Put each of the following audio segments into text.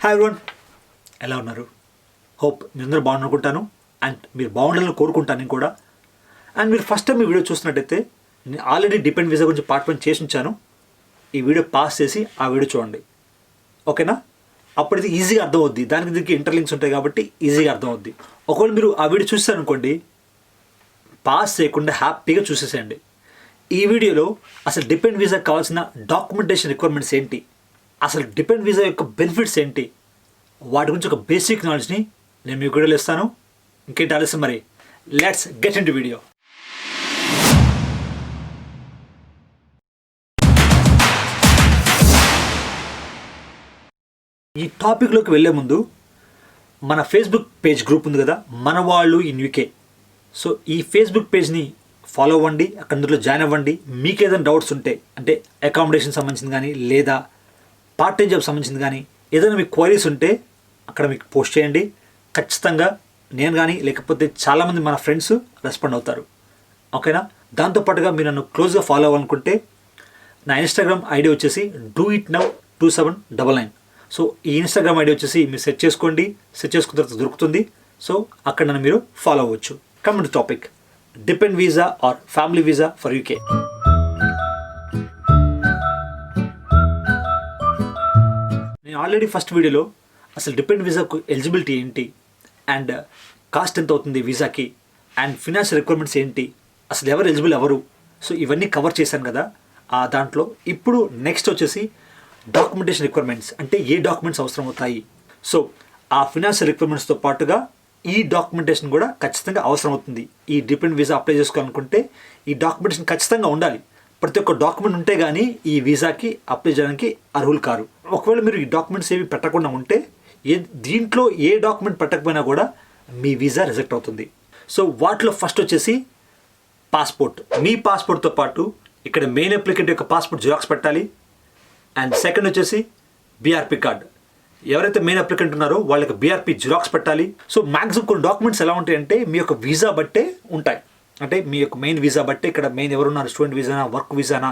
Hi everyone, ఎలా ఉన్నారు? Hope మీ అందరూ బాగుందనుకుంటాను అండ్ మీరు బాగుండాలని కోరుకుంటాను నేను కూడా. అండ్ మీరు ఫస్ట్ టైం ఈ వీడియో చూస్తున్నట్టయితే నేను ఆల్రెడీ డిపెండ్ వీసా గురించి పార్ట్ 1 చేసి ఉంచాను. ఈ వీడియో పాస్ చేసి ఆ వీడియో చూడండి, ఓకేనా? అప్పుడు ఇది ఈజీగా అర్థమవుద్ది. దానికి దీనికి ఇంటర్లింక్స్ ఉంటాయి కాబట్టి ఈజీగా అర్థమవుద్ది. ఒకవేళ మీరు ఆ వీడియో చూస్తారనుకోండి, పాస్ చేయకుండా హ్యాపీగా చూసేసేయండి. ఈ వీడియోలో అసలు డిపెండ్ వీసాకి కావాల్సిన డాక్యుమెంటేషన్ రిక్వైర్మెంట్స్ ఏంటి, అసలు డిపెండ్ వీసా యొక్క బెనిఫిట్స్ ఏంటి, వాటి గురించి ఒక బేసిక్ నాలెడ్జ్ని నేను మీకు వీడియోలో ఇస్తాను. ఇంకేంటి ఆలస్యం, మరి let's get in to video. ఈ టాపిక్లోకి వెళ్ళే ముందు మన ఫేస్బుక్ పేజ్ గ్రూప్ ఉంది కదా, మన వాళ్ళు ఇన్ యూకే. సో ఈ ఫేస్బుక్ పేజ్ని ఫాలో అవ్వండి, అందులో జాయిన్ అవ్వండి. మీకు ఏదైనా డౌట్స్ ఉంటే, అంటే అకామిడేషన్ సంబంధించింది కానీ లేదా పార్ట్ టైం జాబ్ సంబంధించింది కానీ ఏదైనా మీకు క్వైరీస్ ఉంటే అక్కడ మీకు పోస్ట్ చేయండి. ఖచ్చితంగా నేను కానీ లేకపోతే చాలామంది మన ఫ్రెండ్స్ రెస్పాండ్ అవుతారు, ఓకేనా? దాంతోపాటుగా మీరు నన్ను క్లోజ్గా ఫాలో అవ్వాలనుకుంటే నా ఇన్స్టాగ్రామ్ ఐడి వచ్చేసి doitnow2799. సో ఈ ఇన్స్టాగ్రామ్ ఐడి వచ్చేసి మీరు సెర్చ్ చేసుకోండి. సెర్చ్ చేసుకున్న తర్వాత దొరుకుతుంది. సో అక్కడ నన్ను మీరు ఫాలో అవ్వచ్చు. Come to topic, depend visa or family visa for UK. నేను ఆల్రెడీ ఫస్ట్ వీడియోలో అసలు డిపెండ్ వీసాకు ఎలిజిబిలిటీ ఏంటి అండ్ కాస్ట్ ఎంత అవుతుంది వీసాకి అండ్ ఫినాన్షియల్ రిక్వైర్మెంట్స్ ఏంటి, అసలు ఎవరు ఎలిజిబుల్ ఎవరు, సో ఇవన్నీ కవర్ చేశాను కదా ఆ దాంట్లో. ఇప్పుడు నెక్స్ట్ వచ్చేసి డాక్యుమెంటేషన్ రిక్వైర్మెంట్స్, అంటే ఏ డాక్యుమెంట్స్ అవసరం అవుతాయి. సో ఆ ఫినాన్షియల్ రిక్వైర్మెంట్స్తో పాటుగా ఈ డాక్యుమెంటేషన్ కూడా ఖచ్చితంగా అవసరం అవుతుంది. ఈ డిపెండ్ వీసా అప్లై చేసుకోవాలనుకుంటే ఈ డాక్యుమెంటేషన్ ఖచ్చితంగా ఉండాలి. ప్రతి ఒక్క డాక్యుమెంట్ ఉంటే కానీ ఈ వీసాకి అప్లై చేయడానికి అర్హులు కారు. ఒకవేళ మీరు ఈ డాక్యుమెంట్స్ ఏవి పెట్టకుండా ఉంటే, దీంట్లో ఏ డాక్యుమెంట్ పెట్టకపోయినా కూడా మీ వీసా రిజెక్ట్ అవుతుంది. సో వాటిలో ఫస్ట్ వచ్చేసి పాస్పోర్ట్. మీ పాస్పోర్ట్తో పాటు ఇక్కడ మెయిన్ అప్లికెంట్ యొక్క పాస్పోర్ట్ జిరాక్స్ పెట్టాలి. అండ్ సెకండ్ వచ్చేసి బీఆర్పీ కార్డ్. ఎవరైతే మెయిన్ అప్లికెంట్ ఉన్నారో వాళ్ళకి బీఆర్పీ జిరాక్స్ పెట్టాలి. సో మ్యాక్సిమం కొన్ని డాక్యుమెంట్స్ ఎలా ఉంటాయంటే మీ యొక్క వీసా బట్టే ఉంటాయి. అంటే మీ యొక్క మెయిన్ వీసా బట్టే ఇక్కడ మెయిన్ ఎవరున్నారు, స్టూడెంట్ వీసానా, వర్క్ వీసానా,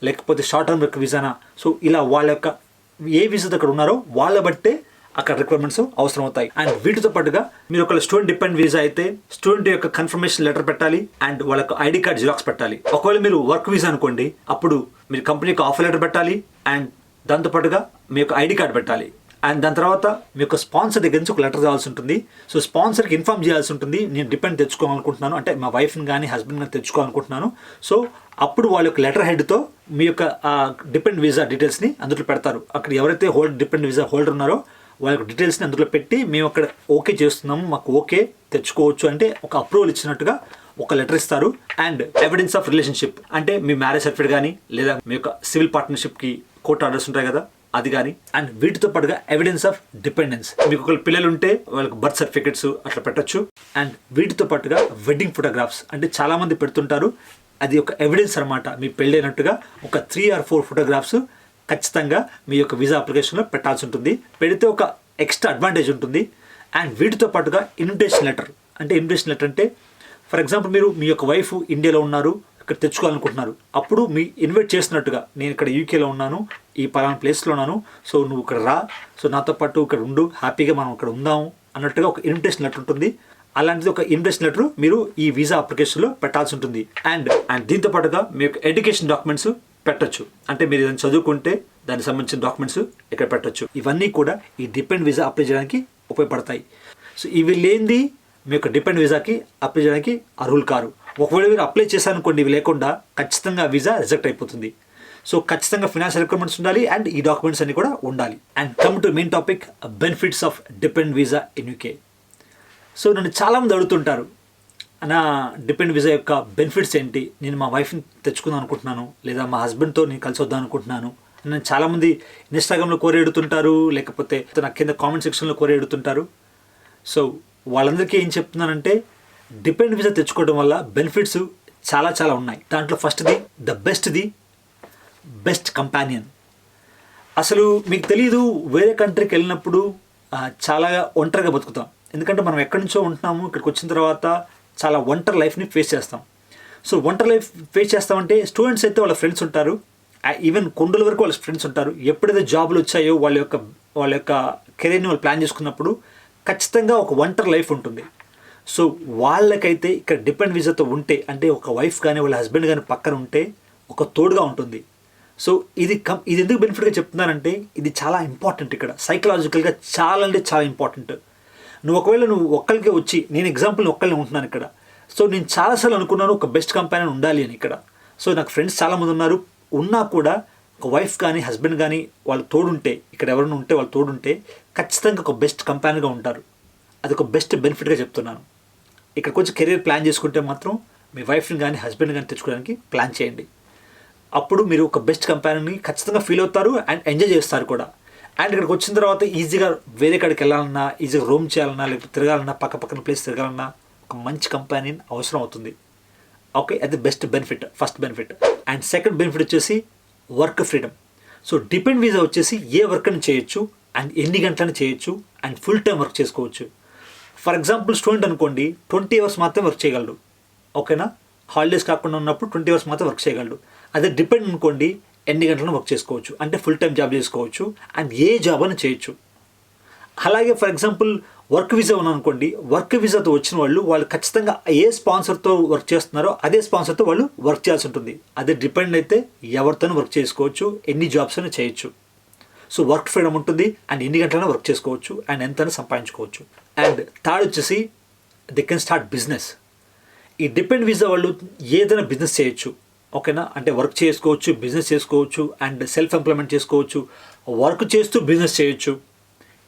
లేకపోతే షార్ట్ టర్మ్ వర్క్ వీసానా, సో ఇలా వాళ్ళ యొక్క ఏ వీసా అక్కడ ఉన్నారో వాళ్ళ బట్టే అక్కడ రిక్వైర్మెంట్స్ అవసరం అవుతాయి. అండ్ వీటితో పాటుగా మీరు ఒక స్టూడెంట్ డిపెండ్ వీసా అయితే స్టూడెంట్ యొక్క కన్ఫర్మేషన్ లెటర్ పెట్టాలి అండ్ వాళ్ళకి ఐడి కార్డ్ జిరాక్స్ పెట్టాలి. ఒకవేళ మీరు వర్క్ వీసా అనుకోండి, అప్పుడు మీరు కంపెనీ యొక్క ఆఫర్ లెటర్ పెట్టాలి అండ్ దాంతోపాటుగా మీ యొక్క ఐడి కార్డ్ పెట్టాలి. అండ్ దాని తర్వాత మీ యొక్క స్పాన్సర్ దగ్గర నుంచి ఒక లెటర్ కావాల్సి ఉంటుంది. సో స్పాన్సర్కి ఇన్ఫార్మ్ చేయాల్సి ఉంటుంది, నేను డిపెండ్ తెచ్చుకోవాలనుకుంటున్నాను, అంటే మా వైఫ్ని కానీ హస్బెండ్ కానీ తెచ్చుకోవాలనుకుంటున్నాను. సో అప్పుడు వాళ్ళ యొక్క లెటర్ హెడ్తో మీ యొక్క డిపెండ్ వీసా డీటెయిల్స్ని అందులో పెడతారు. అక్కడ ఎవరైతే డిపెండ్ వీసా హోల్డర్ ఉన్నారో వాళ్ళ యొక్క డీటెయిల్స్ని అందులో పెట్టి మేము అక్కడ ఓకే చేస్తున్నాము, మాకు ఓకే తెచ్చుకోవచ్చు అంటే ఒక అప్రూవల్ ఇచ్చినట్టుగా ఒక లెటర్ ఇస్తారు. అండ్ ఎవిడెన్స్ ఆఫ్ రిలేషన్షిప్, అంటే మీ మ్యారేజ్ సర్టిఫికేట్ కానీ లేదా మీ యొక్క సివిల్ పార్ట్నర్షిప్కి కోర్ట్ ఆర్డర్స్ ఉంటాయి కదా, అది కానీ. అండ్ వీటితో పాటుగా ఎవిడెన్స్ ఆఫ్ డిపెండెన్స్, మీకు ఒక పిల్లలు ఉంటే వాళ్ళకి బర్త్ సర్టిఫికేట్స్ అట్లా పెట్టచ్చు. అండ్ వీటితో పాటుగా వెడ్డింగ్ ఫోటోగ్రాఫ్స్, అంటే చాలామంది పెడుతుంటారు, అది ఒక ఎవిడెన్స్ అనమాట. మీ పెళ్ళైనట్టుగా ఒక 3 or 4 ఫోటోగ్రాఫ్స్ ఖచ్చితంగా మీ యొక్క వీసా అప్లికేషన్లో పెట్టాల్సి ఉంటుంది. పెడితే ఒక ఎక్స్ట్రా అడ్వాంటేజ్ ఉంటుంది. అండ్ వీటితో పాటుగా ఇన్విటేషన్ లెటర్, అంటే ఇన్విటేషన్ లెటర్ అంటే ఫర్ ఎగ్జాంపుల్ మీరు మీ యొక్క వైఫ్ ఇండియాలో ఉన్నారు, ఇక్కడ తెచ్చుకోవాలనుకుంటున్నారు, అప్పుడు మీ ఇన్వైట్ చేస్తున్నట్టుగా, నేను ఇక్కడ యూకేలో ఉన్నాను, ఈ పలానా ప్లేస్లో ఉన్నాను, సో నువ్వు ఇక్కడ రా, సో నాతో పాటు ఇక్కడ ఉండు, హ్యాపీగా మనం ఇక్కడ ఉందాము అన్నట్టుగా ఒక ఇన్విటేషన్ లెటర్ ఉంటుంది. అలాంటిది ఒక ఇన్విటేషన్ లెటర్ మీరు ఈ వీసా అప్లికేషన్లో పెట్టాల్సి ఉంటుంది. అండ్ దీంతో పాటుగా మీ యొక్క ఎడ్యుకేషన్ డాక్యుమెంట్స్ పెట్టచ్చు, అంటే మీరు ఏదైనా చదువుకుంటే దానికి సంబంధించిన డాక్యుమెంట్స్ ఇక్కడ పెట్టచ్చు. ఇవన్నీ కూడా ఈ డిపెండ్ వీసా అప్లై చేయడానికి ఉపయోగపడతాయి. సో ఇవి లేనిది మీ యొక్క డిపెండ్ వీసాకి అప్లై చేయడానికి అర్హులు కారు. ఒకవేళ మీరు అప్లై చేశారనుకోండి, ఇవి లేకుండా ఖచ్చితంగా వీసా రిజెక్ట్ అయిపోతుంది. సో ఖచ్చితంగా ఫినాన్షియల్ రిక్వైర్మెంట్స్ ఉండాలి అండ్ ఈ డాక్యుమెంట్స్ అన్ని కూడా ఉండాలి. And come to main topic, benefits of depend visa in UK. So నన్ను చాలామంది అడుగుతుంటారు, నా డిపెండ్ వీసా యొక్క బెనిఫిట్స్ ఏంటి, నేను మా వైఫ్ని తెచ్చుకుందాం అనుకుంటున్నాను లేదా మా హస్బెండ్తో నేను కలిసి వద్దాం అనుకుంటున్నాను. నేను చాలామంది ఇన్స్టాగ్రామ్లో కోరి అడుగుతుంటారు, లేకపోతే నాకు కింద కామెంట్ సెక్షన్లో కోరి అడుగుతుంటారు. సో వాళ్ళందరికీ ఏం చెప్తున్నానంటే, డిపెండ్ వీసా తెచ్చుకోవడం వల్ల బెనిఫిట్స్ చాలా చాలా ఉన్నాయి. దాంట్లో ఫస్ట్ది బెస్ట్ కంపానియన్. అసలు మీకు తెలీదు, వేరే కంట్రీకి వెళ్ళినప్పుడు చాలా ఒంటరిగా బతుకుతాం. ఎందుకంటే మనం ఎక్కడి నుంచో ఉంటున్నాము, ఇక్కడికి వచ్చిన తర్వాత చాలా ఒంటరి లైఫ్ని ఫేస్ చేస్తాం. సో ఒంటరి లైఫ్ ఫేస్ చేస్తామంటే స్టూడెంట్స్ అయితే వాళ్ళ ఫ్రెండ్స్ ఉంటారు, ఈవెన్ కొండల వరకు వాళ్ళ ఫ్రెండ్స్ ఉంటారు. ఎప్పుడైతే జాబులు వచ్చాయో వాళ్ళ యొక్క కెరీర్ని వాళ్ళు ప్లాన్ చేసుకున్నప్పుడు ఖచ్చితంగా ఒక ఒంటరి లైఫ్ ఉంటుంది. సో వాళ్ళకైతే ఇక్కడ డిపెండ్ వీసాతో ఉంటే, అంటే ఒక వైఫ్ కానీ వాళ్ళ హస్బెండ్ కానీ పక్కన ఉంటే ఒక తోడుగా ఉంటుంది. సో ఇది ఎందుకు బెనిఫిట్గా చెప్తున్నానంటే ఇది చాలా ఇంపార్టెంట్. ఇక్కడ సైకలాజికల్గా చాలా అంటే చాలా ఇంపార్టెంట్. ఒకవేళ నువ్వు ఒక్కరికే వచ్చి, నేను ఎగ్జాంపుల్ ఒక్కరిని ఉంటున్నాను ఇక్కడ. సో నేను చాలాసార్లు అనుకున్నాను ఒక బెస్ట్ కంపానియన్ ఉండాలి అని ఇక్కడ. సో నాకు ఫ్రెండ్స్ చాలామంది ఉన్నారు, ఉన్నా కూడా ఒక వైఫ్ కానీ హస్బెండ్ కానీ వాళ్ళు తోడుంటే, ఇక్కడ ఎవరైనా ఉంటే వాళ్ళు తోడుంటే ఖచ్చితంగా ఒక బెస్ట్ కంపానియన్గా ఉంటారు. అది ఒక బెస్ట్ బెనిఫిట్గా చెప్తున్నాను. ఇక్కడ కొంచెం కెరీర్ ప్లాన్ చేసుకుంటే మాత్రం మీ వైఫ్ని కానీ హస్బెండ్ కానీ తెచ్చుకోవడానికి ప్లాన్ చేయండి. అప్పుడు మీరు ఒక బెస్ట్ కంపానియన్ని ఖచ్చితంగా ఫీల్ అవుతారు అండ్ ఎంజాయ్ చేస్తారు కూడా. అండ్ ఇక్కడికి వచ్చిన తర్వాత ఈజీగా వేరే కాడికి వెళ్ళాలన్నా, ఈజీగా రూమ్ చేయాలన్నా, లేకపోతే తిరగాలన్నా, పక్కన ప్లేస్ తిరగాలన్నా ఒక మంచి కంపానియన్ అవసరం అవుతుంది. ఓకే, అది best benefit, first benefit. And second benefit వచ్చేసి work freedom. So depend visa వచ్చేసి ఏ వర్క్ అని చేయొచ్చు అండ్ ఎన్ని గంటలని చేయొచ్చు అండ్ ఫుల్ టైం వర్క్ చేసుకోవచ్చు. ఫర్ ఎగ్జాంపుల్ స్టూడెంట్ అనుకోండి, 20 hours మాత్రమే వర్క్ చేయగలడు. ఓకేనా, హాలిడేస్ కాకుండా ఉన్నప్పుడు 20 hours మాత్రం వర్క్ చేయగలడు. అదే డిపెండ్ అనుకోండి, ఎన్ని గంటలను వర్క్ చేసుకోవచ్చు, అంటే ఫుల్ టైం జాబ్ చేసుకోవచ్చు అండ్ ఏ జాబ్ అని చేయొచ్చు. అలాగే ఫర్ ఎగ్జాంపుల్ వర్క్ వీసా ఉన్నారనుకోండి, వర్క్ వీసాతో వచ్చిన వాళ్ళు ఖచ్చితంగా ఏ స్పాన్సర్తో వర్క్ చేస్తున్నారో అదే స్పాన్సర్తో వాళ్ళు వర్క్ చేయాల్సి ఉంటుంది. అదే డిపెండ్ అయితే ఎవరితోనూ వర్క్ చేసుకోవచ్చు, ఎన్ని జాబ్స్ అయినా చేయొచ్చు. సో వర్క్ ఫ్రీడమ్ ఉంటుంది అండ్ ఎన్ని గంటలైనా వర్క్ చేసుకోవచ్చు అండ్ ఎంతైనా సంపాదించుకోవచ్చు. అండ్ థర్డ్ వచ్చేసి దే కెన్ స్టార్ట్ బిజినెస్. ఈ డిపెండ్ వీసా వాళ్ళు ఏదైనా బిజినెస్ చేయొచ్చు. ఓకేనా, అంటే వర్క్ చేసుకోవచ్చు, బిజినెస్ చేసుకోవచ్చు అండ్ సెల్ఫ్ ఎంప్లాయ్మెంట్ చేసుకోవచ్చు, వర్క్ చేస్తూ బిజినెస్ చేయొచ్చు,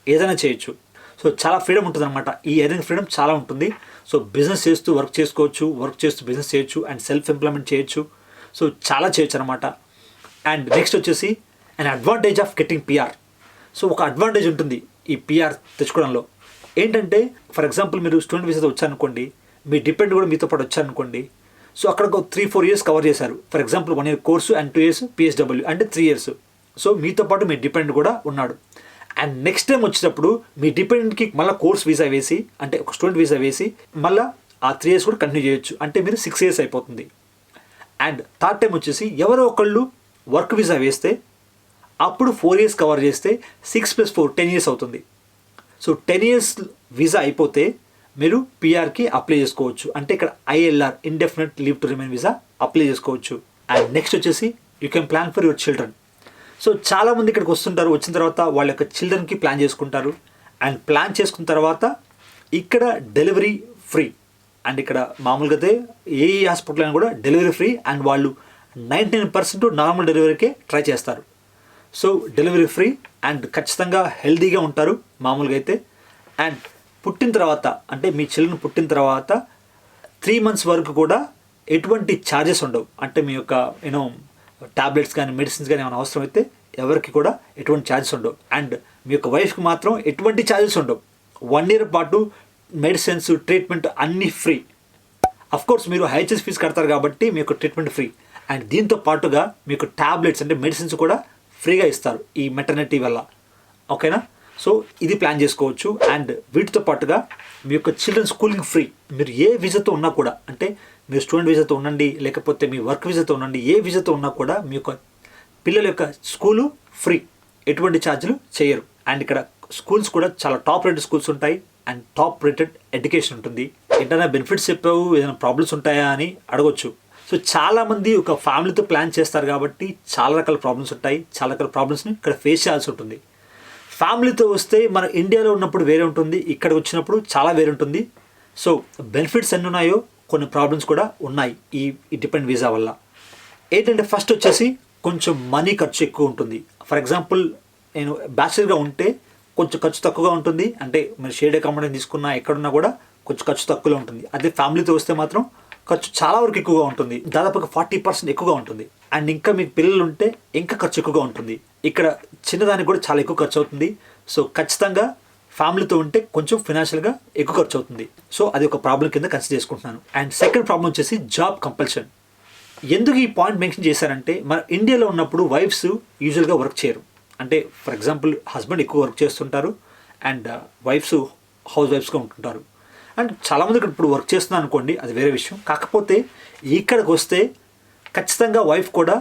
ఏదైనా చేయొచ్చు. సో చాలా ఫ్రీడమ్ ఉంటుంది అనమాట. ఈ ఎర్నింగ్ ఫ్రీడమ్ చాలా ఉంటుంది. సో బిజినెస్ చేస్తూ వర్క్ చేసుకోవచ్చు, వర్క్ చేస్తూ బిజినెస్ చేయొచ్చు అండ్ సెల్ఫ్ ఎంప్లాయ్మెంట్ చేయొచ్చు. సో చాలా చేయొచ్చు అనమాట. అండ్ నెక్స్ట్ వచ్చేసి and advantage of getting PR. So ఒక అడ్వాంటేజ్ ఉంటుంది ఈ పిఆర్ తెచ్చుకోవడంలో. ఏంటంటే ఫర్ ఎగ్జాంపుల్ మీరు స్టూడెంట్ వీసాతో వచ్చారనుకోండి, మీ డిపెండ్ కూడా మీతో పాటు వచ్చారనుకోండి. సో అక్కడ ఒక 3-4 years కవర్ చేశారు. For example 1 year course and 2 years PSW అంటే 3 years. సో మీతో పాటు మీ డిపెండ్ కూడా ఉన్నాడు. అండ్ నెక్స్ట్ టైం వచ్చేటప్పుడు మీ డిపెండెంట్కి మళ్ళీ కోర్స్ వీసా వేసి, అంటే ఒక స్టూడెంట్ వీసా వేసి మళ్ళీ ఆ 3 years కూడా కంటిన్యూ చేయొచ్చు, అంటే మీరు 6 years అయిపోతుంది. అండ్ థర్డ్ టైం వచ్చేసి ఎవరో ఒకళ్ళు వర్క్ వీసా వేస్తే అప్పుడు 4 years కవర్ చేస్తే 6 + 4 10 years అవుతుంది. సో 10 years వీసా అయిపోతే మీరు పిఆర్కి అప్లై చేసుకోవచ్చు, అంటే ఇక్కడ ILR indefinite leave to remain visa apply చేసుకోవచ్చు. అండ్ నెక్స్ట్ వచ్చేసి you can plan for your children. So చాలామంది ఇక్కడికి వస్తుంటారు, వచ్చిన తర్వాత వాళ్ళ యొక్క చిల్డ్రన్కి ప్లాన్ చేసుకుంటారు. అండ్ ప్లాన్ చేసుకున్న తర్వాత ఇక్కడ డెలివరీ ఫ్రీ. అండ్ ఇక్కడ మామూలుగా అయితే ఏ హాస్పిటల్ అయినా కూడా డెలివరీ ఫ్రీ అండ్ వాళ్ళు 99% నార్మల్ డెలివరీకే ట్రై చేస్తారు. సో డెలివరీ ఫ్రీ అండ్ ఖచ్చితంగా హెల్తీగా ఉంటారు మామూలుగా అయితే. అండ్ పుట్టిన తర్వాత, అంటే మీ చిల్డ్రన్ పుట్టిన తర్వాత 3 months వరకు కూడా ఎటువంటి ఛార్జెస్ ఉండవు. అంటే మీ యొక్క టాబ్లెట్స్ కానీ మెడిసిన్స్ కానీ ఏమైనా అవసరం అయితే ఎవరికి కూడా ఎటువంటి ఛార్జెస్ ఉండవు. అండ్ మీ యొక్క వైఫ్కి మాత్రం ఎటువంటి ఛార్జెస్ ఉండవు. 1 year పాటు మెడిసిన్స్ ట్రీట్మెంట్ అన్నీ ఫ్రీ. అఫ్కోర్స్ మీరు హెచ్ఎస్ ఫీజు కడతారు కాబట్టి మీ యొక్క ట్రీట్మెంట్ ఫ్రీ. అండ్ దీంతో పాటుగా మీకు టాబ్లెట్స్ అంటే మెడిసిన్స్ కూడా ఫ్రీగా ఇస్తారు ఈ మెటర్నిటీ వల్ల. ఓకేనా, సో ఇది ప్లాన్ చేసుకోవచ్చు. అండ్ వీటితో పాటుగా మీ యొక్క చిల్డ్రన్ స్కూలింగ్ ఫ్రీ. మీరు ఏ వీసాతో ఉన్నా కూడా, అంటే మీరు స్టూడెంట్ వీసాతో ఉండండి, లేకపోతే మీ వర్క్ వీసాతో ఉండండి, ఏ వీసాతో ఉన్నా కూడా మీ యొక్క పిల్లల యొక్క స్కూలు ఫ్రీ, ఎటువంటి ఛార్జీలు చేయరు. అండ్ ఇక్కడ స్కూల్స్ కూడా చాలా టాప్ రేటెడ్ స్కూల్స్ ఉంటాయి అండ్ టాప్ రేటెడ్ ఎడ్యుకేషన్ ఉంటుంది. ఏంటన్నా బెనిఫిట్స్ చెప్పావు, ఏదైనా ప్రాబ్లమ్స్ ఉంటాయా అని అడగొచ్చు. సో చాలామంది ఒక ఫ్యామిలీతో ప్లాన్ చేస్తారు కాబట్టి చాలా రకాల ప్రాబ్లమ్స్ ఉంటాయి, చాలా రకాల ప్రాబ్లమ్స్ని ఇక్కడ ఫేస్ చేయాల్సి ఉంటుంది. ఫ్యామిలీతో వస్తే మన ఇండియాలో ఉన్నప్పుడు వేరే ఉంటుంది, ఇక్కడ వచ్చినప్పుడు చాలా వేరే ఉంటుంది. సో బెనిఫిట్స్ ఎన్ని ఉన్నాయో కొన్ని ప్రాబ్లమ్స్ కూడా ఉన్నాయి ఈ డిపెండ్ వీసా వల్ల. ఏంటంటే ఫస్ట్ వచ్చేసి కొంచెం మనీ ఖర్చు ఎక్కువ ఉంటుంది. ఫర్ ఎగ్జాంపుల్ నేను బ్యాచిలర్గా ఉంటే కొంచెం ఖర్చు తక్కువగా ఉంటుంది, అంటే మీరు షేడ్ అకామిడేషన్ తీసుకున్నా ఎక్కడున్నా కూడా కొంచెం ఖర్చు తక్కువలో ఉంటుంది. అదే ఫ్యామిలీతో వస్తే మాత్రం ఖర్చు చాలా వరకు ఎక్కువగా ఉంటుంది, దాదాపుగా 40% ఎక్కువగా ఉంటుంది. అండ్ ఇంకా మీకు పిల్లలు ఉంటే ఇంకా ఖర్చు ఎక్కువగా ఉంటుంది. ఇక్కడ చిన్నదానికి కూడా చాలా ఎక్కువ ఖర్చు అవుతుంది. సో ఖచ్చితంగా ఫ్యామిలీతో ఉంటే కొంచెం ఫినాన్షియల్గా ఎక్కువ ఖర్చు అవుతుంది. సో అది ఒక ప్రాబ్లం కింద కన్సిడర్ చేసుకుంటున్నాను. అండ్ సెకండ్ ప్రాబ్లం వచ్చేసి జాబ్ కంపల్షన్. ఎందుకు ఈ పాయింట్ మెన్షన్ చేశారంటే మన ఇండియాలో ఉన్నప్పుడు వైఫ్స్ యూజువల్గా వర్క్ చేయరు. అంటే ఫర్ ఎగ్జాంపుల్ హస్బెండ్ ఎక్కువ వర్క్ చేస్తుంటారు అండ్ వైఫ్స్ హౌస్ వైఫ్స్గా ఉంటుంటారు. అండ్ చాలామంది ఇక్కడ ఇప్పుడు వర్క్ చేస్తున్నారు అనుకోండి, అది వేరే విషయం. కాకపోతే ఇక్కడికి వస్తే ఖచ్చితంగా వైఫ్ కూడా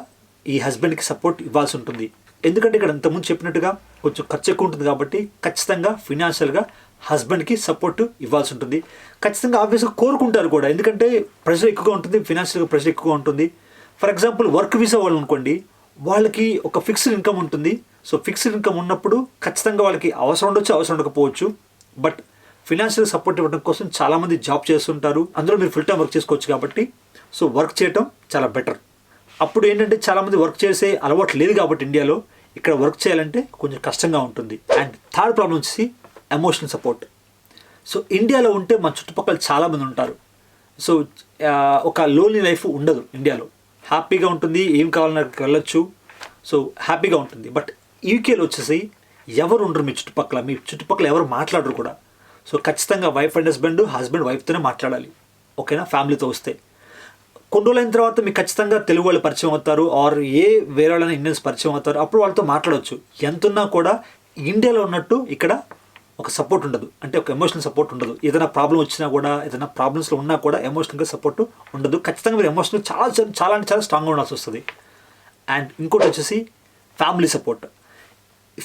ఈ హస్బెండ్కి సపోర్ట్ ఇవ్వాల్సి ఉంటుంది. ఎందుకంటే ఇక్కడ ఇంతకుముందు చెప్పినట్టుగా కొంచెం ఖర్చు ఎక్కువ ఉంటుంది కాబట్టి ఖచ్చితంగా ఫినాన్షియల్గా హస్బెండ్కి సపోర్ట్ ఇవ్వాల్సి ఉంటుంది. ఖచ్చితంగా ఆబ్వియస్గా కోరుకుంటారు కూడా, ఎందుకంటే ప్రెషర్ ఎక్కువగా ఉంటుంది, ఫినాన్షియల్గా ప్రెషర్ ఎక్కువగా ఉంటుంది. ఫర్ ఎగ్జాంపుల్ వర్క్ వీసా వాళ్ళు అనుకోండి, వాళ్ళకి ఒక ఫిక్స్డ్ ఇన్కమ్ ఉంటుంది. సో ఫిక్స్డ్ ఇన్కమ్ ఉన్నప్పుడు ఖచ్చితంగా వాళ్ళకి అవసరం ఉండొచ్చు, అవసరం ఉండకపోవచ్చు. బట్ ఫినాన్షియల్ సపోర్ట్ ఇవ్వడం కోసం చాలామంది జాబ్ చేస్తుంటారు, అందులో మీరు ఫుల్ టైం వర్క్ చేసుకోవచ్చు కాబట్టి సో వర్క్ చేయటం చాలా బెటర్. అప్పుడు ఏంటంటే చాలామంది వర్క్ చేసే అలవాటు లేదు కాబట్టి ఇండియాలో ఇక్కడ వర్క్ చేయాలంటే కొంచెం కష్టంగా ఉంటుంది. అండ్ థర్డ్ ప్రాబ్లం వచ్చేసి ఎమోషనల్ సపోర్ట్. సో ఇండియాలో ఉంటే మన చుట్టుపక్కల చాలామంది ఉంటారు. సో ఒక లోన్లీ లైఫ్ ఉండదు ఇండియాలో, హ్యాపీగా ఉంటుంది, ఏం కావాలన్నా వెళ్ళొచ్చు, సో హ్యాపీగా ఉంటుంది. బట్ యూకేలో వచ్చేసి ఎవరు ఉండరు మీ చుట్టుపక్కల ఎవరు మాట్లాడరు కూడా. సో ఖచ్చితంగా వైఫ్ అండ్ హస్బెండ్ వైఫ్తోనే మాట్లాడాలి, ఓకేనా. ఫ్యామిలీతో వస్తే కొన్ని రోజులు అయిన తర్వాత మీకు ఖచ్చితంగా తెలుగు వాళ్ళు పరిచయం అవుతారు, ఆర్ వేరే వాళ్ళని ఇండియన్స్ పరిచయం అవుతారు, అప్పుడు వాళ్ళతో మాట్లాడవచ్చు. ఎంతున్నా కూడా ఇండియాలో ఉన్నట్టు ఇక్కడ ఒక సపోర్ట్ ఉండదు, అంటే ఒక ఎమోషనల్ సపోర్ట్ ఉండదు. ఏదైనా ప్రాబ్లం వచ్చినా కూడా, ఏదైనా ప్రాబ్లమ్స్లో ఉన్నా కూడా ఎమోషనల్గా సపోర్ట్ ఉండదు. ఖచ్చితంగా మీరు ఎమోషనల్ చాలా స్ట్రాంగ్గా ఉండాల్సి వస్తుంది. అండ్ ఇంకోటి వచ్చేసి ఫ్యామిలీ సపోర్ట్.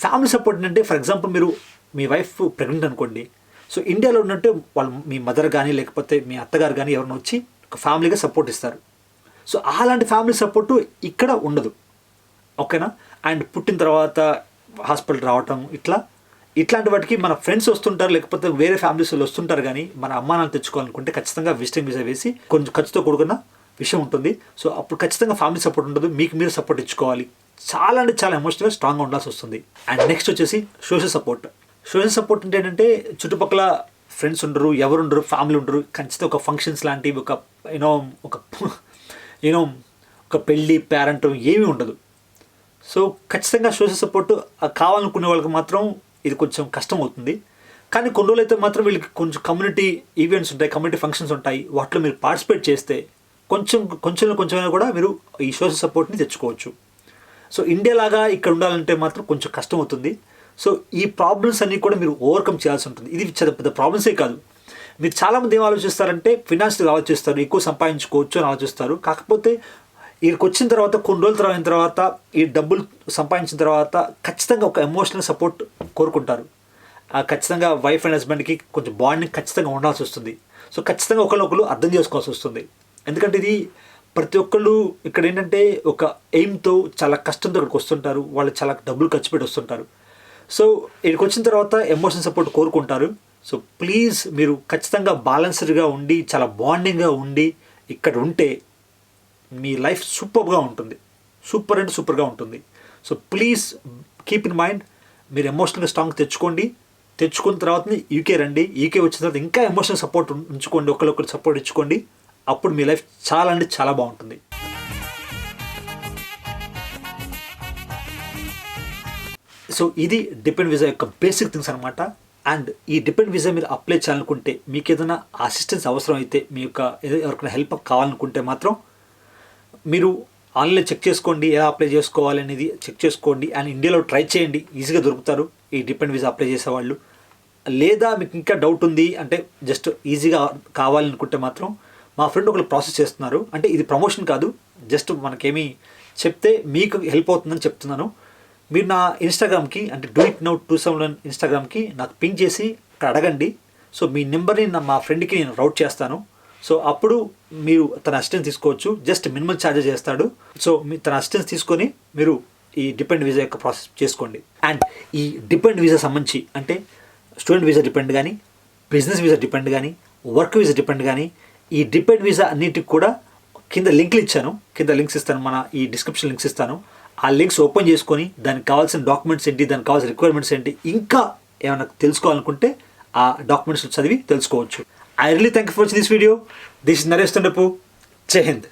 ఫ్యామిలీ సపోర్ట్ అంటే ఫర్ ఎగ్జాంపుల్ మీరు మీ వైఫ్ ప్రెగ్నెంట్ అనుకోండి, సో ఇండియాలో ఉన్నట్టు వాళ్ళు మీ మదర్ కానీ లేకపోతే మీ అత్తగారు కానీ ఎవరైనా వచ్చి ఒక ఫ్యామిలీగా సపోర్ట్ ఇస్తారు. సో అలాంటి ఫ్యామిలీ సపోర్టు ఇక్కడ ఉండదు, ఓకేనా. అండ్ పుట్టిన తర్వాత హాస్పిటల్ రావటం ఇట్లాంటి వాటికి మన ఫ్రెండ్స్ వస్తుంటారు, లేకపోతే వేరే ఫ్యామిలీస్ వాళ్ళు వస్తుంటారు. కానీ మన అమ్మానాన్ని తెచ్చుకోవాలనుకుంటే ఖచ్చితంగా విజిటింగ్ వీసా వేసి కొంచెం ఖర్చుతో కూడుకున్న విషయం ఉంటుంది. సో అప్పుడు ఖచ్చితంగా ఫ్యామిలీ సపోర్ట్ ఉండదు, మీకు మీరు సపోర్ట్ ఇచ్చుకోవాలి. చాలా అంటే చాలా ఎమోషనల్గా స్ట్రాంగ్గా ఉండాల్సి వస్తుంది. అండ్ నెక్స్ట్ వచ్చేసి సోషల్ సపోర్ట్. సోషల్ సపోర్ట్ అంటే ఏంటంటే చుట్టుపక్కల ఫ్రెండ్స్ ఉండరు, ఎవరు ఉండరు, ఫ్యామిలీ ఉండరు, ఖచ్చితంగా ఒక ఫంక్షన్స్ లాంటివి, ఒక పెళ్ళి పేరెంట్ ఏమీ ఉండదు. సో ఖచ్చితంగా సోషల్ సపోర్ట్ కావాలనుకునే వాళ్ళకి మాత్రం ఇది కొంచెం కష్టం అవుతుంది. కానీ కొన్ని రోజులు అయితే మాత్రం వీళ్ళకి కొంచెం కమ్యూనిటీ ఈవెంట్స్ ఉంటాయి, కమ్యూనిటీ ఫంక్షన్స్ ఉంటాయి, వాటిలో మీరు పార్టిసిపేట్ చేస్తే కొంచెమైనా కూడా మీరు ఈ సోషల్ సపోర్ట్ని తెచ్చుకోవచ్చు. సో ఇండియా లాగా ఇక్కడ ఉండాలంటే మాత్రం కొంచెం కష్టం అవుతుంది. సో ఈ ప్రాబ్లమ్స్ అన్నీ కూడా మీరు ఓవర్కమ్ చేయాల్సి ఉంటుంది. ఇది పెద్ద ప్రాబ్లమ్సే కాదు. మీరు చాలామంది ఏం ఆలోచిస్తారంటే ఫినాన్షియల్గా ఆలోచిస్తారు, ఎక్కువ సంపాదించుకోవచ్చు అని ఆలోచిస్తారు. కాకపోతే వీళ్ళకి వచ్చిన తర్వాత కొన్ని రోజులు అయిన తర్వాత ఈ డబ్బులు సంపాదించిన తర్వాత ఖచ్చితంగా ఒక ఎమోషనల్ సపోర్ట్ కోరుకుంటారు. ఖచ్చితంగా వైఫ్ అండ్ హస్బెండ్కి కొంచెం బాండింగ్ ఖచ్చితంగా ఉండాల్సి వస్తుంది. సో ఖచ్చితంగా ఒకరు అర్థం చేసుకోవాల్సి వస్తుంది. ఎందుకంటే ఇది ప్రతి ఒక్కళ్ళు ఇక్కడ ఏంటంటే ఒక ఎయిమ్తో చాలా కష్టంతో ఇక్కడికి వస్తుంటారు, వాళ్ళు చాలా డబ్బులు ఖర్చు పెట్టి వస్తుంటారు. సో ఇక్కడికి వచ్చిన తర్వాత ఎమోషనల్ సపోర్ట్ కోరుకుంటారు. సో ప్లీజ్ మీరు ఖచ్చితంగా బ్యాలెన్స్డ్గా ఉండి చాలా బాండింగ్గా ఉండి ఇక్కడ ఉంటే మీ లైఫ్ సూపర్గా ఉంటుంది, సూపర్ అంటే సూపర్గా ఉంటుంది. So please keep in mind, మీరు ఎమోషనల్గా స్ట్రాంగ్ తెచ్చుకున్న తర్వాత యూకే రండి. యూకే వచ్చిన తర్వాత ఇంకా ఎమోషనల్ సపోర్ట్ ఉంచుకోండి, ఒకరికొకరు సపోర్ట్ ఇచ్చుకోండి. అప్పుడు మీ లైఫ్ చాలా అంటే చాలా బాగుంటుంది. సో ఇది డిపెండ్ వీసా యొక్క బేసిక్ థింగ్స్ అనమాట. అండ్ ఈ డిపెండ్ వీసా మీరు అప్లై చేయాలనుకుంటే, మీకు ఏదైనా అసిస్టెన్స్ అవసరం అయితే, మీ యొక్క ఎవరికైనా హెల్ప్ కావాలనుకుంటే మాత్రం మీరు ఆన్లైన్లో చెక్ చేసుకోండి, ఎలా అప్లై చేసుకోవాలి అనేది చెక్ చేసుకోండి. అండ్ ఇండియాలో ట్రై చేయండి, ఈజీగా దొరుకుతారు ఈ డిపెండ్ వీసా అప్లై చేసేవాళ్ళు. లేదా మీకు ఇంకా డౌట్ ఉంది అంటే జస్ట్ ఈజీగా కావాలనుకుంటే మాత్రం మా ఫ్రెండ్ ఒకరు ప్రాసెస్ చేస్తున్నారు. అంటే ఇది ప్రమోషన్ కాదు, జస్ట్ మనకేమీ చెప్తే మీకు హెల్ప్ అవుతుందని చెప్తున్నాను. మీరు నా ఇన్స్టాగ్రామ్కి అంటే doitnow27 ఇన్స్టాగ్రామ్కి నాకు పింక్ చేసి అక్కడ అడగండి. సో మీ నెంబర్ని మా ఫ్రెండ్కి నేను రౌట్ చేస్తాను. సో అప్పుడు మీరు తన అసిస్టెన్స్ తీసుకోవచ్చు, జస్ట్ మినిమం ఛార్జెస్ చేస్తాడు. సో తన అసిస్టెన్స్ తీసుకొని మీరు ఈ డిపెండ్ వీసా యొక్క ప్రాసెస్ చేసుకోండి. అండ్ ఈ డిపెండ్ వీసా సంబంధించి అంటే స్టూడెంట్ వీసా డిపెండ్ కానీ, బిజినెస్ వీసా డిపెండ్ కానీ, వర్క్ వీసా డిపెండ్ కానీ, ఈ డిపెండ్ వీసా అన్నిటికి కూడా కింద లింక్లు ఇచ్చాను, కింద లింక్స్ ఇస్తాను, మన ఈ డిస్క్రిప్షన్ లింక్స్ ఇస్తాను. ఆ లింక్స్ ఓపెన్ చేసుకొని దానికి కావాల్సిన డాక్యుమెంట్స్ ఏంటి, దానికి కావాల్సిన రిక్వైర్మెంట్స్ ఏంటి, ఇంకా ఏమైనా తెలుసుకోవాలనుకుంటే ఆ డాక్యుమెంట్స్ చదివి తెలుసుకోవచ్చు. I really thank you for watching this video. This is Naresh Tandapu. Jai Hind.